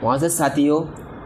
معزز ساتھیوں،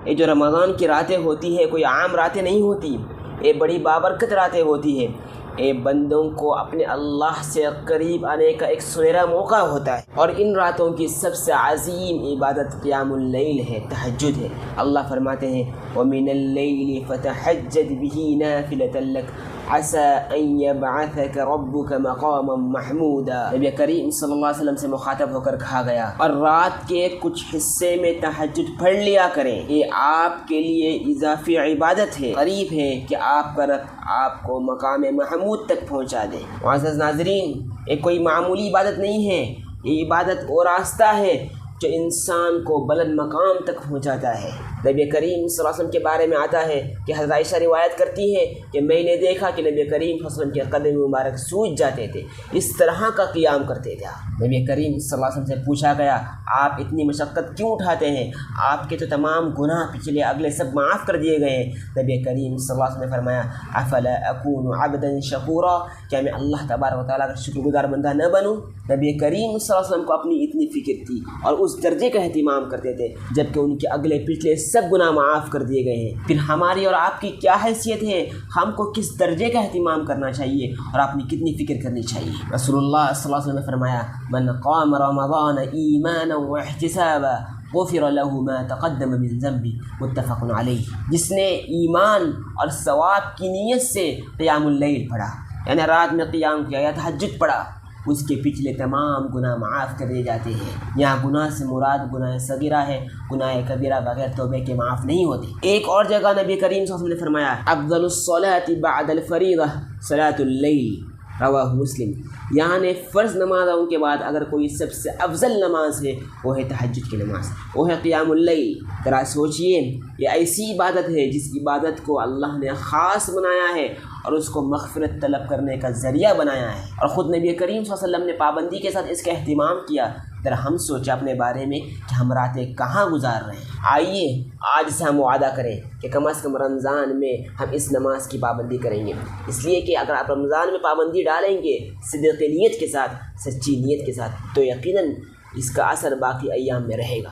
یہ جو رمضان کی راتیں ہوتی ہے کوئی عام راتیں نہیں ہوتی، یہ بڑی بابرکت راتیں ہوتی ہے۔ یہ بندوں کو اپنے اللہ سے قریب آنے کا ایک سنہرا موقع ہوتا ہے، اور ان راتوں کی سب سے عظیم عبادت قیام اللیل ہے، تہجد ہے۔ اللہ فرماتے ہیں وَمِنَ اللَّيْلِ فَتَحَجَّدْ بِهِ نَافِلَةً لَكَ عَسَىٰ أَن يَبْعَثَكَ رَبُّكَ مَقَامًا مَحْمُودًا۔ نبی کریم صلی اللہ علیہ وسلم سے مخاطب ہو کر کہا گیا، اور رات کے کچھ حصے میں تہجد پڑھ لیا کریں، یہ آپ کے لیے اضافی عبادت ہے، قریب ہے کہ آپ کا رب آپ کو مقام محمود تک پہنچا دے۔ معزز ناظرین، یہ کوئی معمولی عبادت نہیں ہے، یہ عبادت وہ راستہ ہے جو انسان کو بلند مقام تک پہنچاتا ہے۔ نبی کریم صلی اللہ علیہ وسلم کے بارے میں آتا ہے کہ حضرت عائشہ روایت کرتی ہے کہ میں نے دیکھا کہ نبی کریم صلی اللہ علیہ وسلم کے قدم مبارک سوج جاتے تھے، اس طرح کا قیام کرتے تھے۔ نبی کریم صلی اللہ علیہ وسلم سے پوچھا گیا، آپ اتنی مشقت کیوں اٹھاتے ہیں؟ آپ کے تو تمام گناہ پچھلے اگلے سب معاف کر دیے گئے ہیں۔ نبی کریم صلی اللہ علیہ وسلم نے فرمایا، افلا اکون عبدا شکورا، کیا میں اللہ تبارک و تعالیٰ کا شکر گزار بندہ نہ بنوں؟ نبی کریم صلی اللہ علیہ وسلم کو اپنی اتنی فکر تھی اور اس درجے کا اہتمام کرتے تھے، جبکہ ان کے اگلے پچھلے سب گناہ معاف کر دیے گئے ہیں۔ پھر ہماری اور آپ کی کیا حیثیت ہے؟ ہم کو کس درجے کا اہتمام کرنا چاہیے اور اپنی کتنی فکر کرنی چاہیے؟ رسول اللہ صلی اللہ علیہ وسلم نے فرمایا، من قام رمضان ایمانا واحتسابا غفر له ما تقدم من ذنبه، متفق علیہ۔ جس نے ایمان اور ثواب کی نیت سے قیام اللیل پڑھا، یعنی رات میں قیام کیا یا تہجد پڑھا، اس کے پچھلے تمام گناہ معاف کر دیے جاتے ہیں۔ یہاں گناہ سے مراد گناہ صغیرہ ہے، گناہ کبیرہ بغیر توبے کے معاف نہیں ہوتے۔ ایک اور جگہ نبی کریم صلی اللہ علیہ وسلم نے فرمایا، افضل الصلاة بعد الفریضہ صلاة اللیل، رواہ مسلم۔ یعنی فرض نمازوں کے بعد اگر کوئی سب سے افضل نماز ہے وہ ہے تہجد کی نماز، وہ ہے قیام اللیل۔ ذرا سوچئے، یہ ایسی عبادت ہے جس عبادت کو اللہ نے خاص بنایا ہے اور اس کو مغفرت طلب کرنے کا ذریعہ بنایا ہے، اور خود نبی کریم صلی اللہ علیہ وسلم نے پابندی کے ساتھ اس کا اہتمام کیا۔ ذرا ہم سوچیں اپنے بارے میں کہ ہم راتیں کہاں گزار رہے ہیں۔ آئیے آج سے ہم وعدہ کریں کہ کم از کم رمضان میں ہم اس نماز کی پابندی کریں گے، اس لیے کہ اگر آپ رمضان میں پابندی ڈالیں گے صدق نیت کے ساتھ، سچی نیت کے ساتھ، تو یقیناً اس کا اثر باقی ایام میں رہے گا۔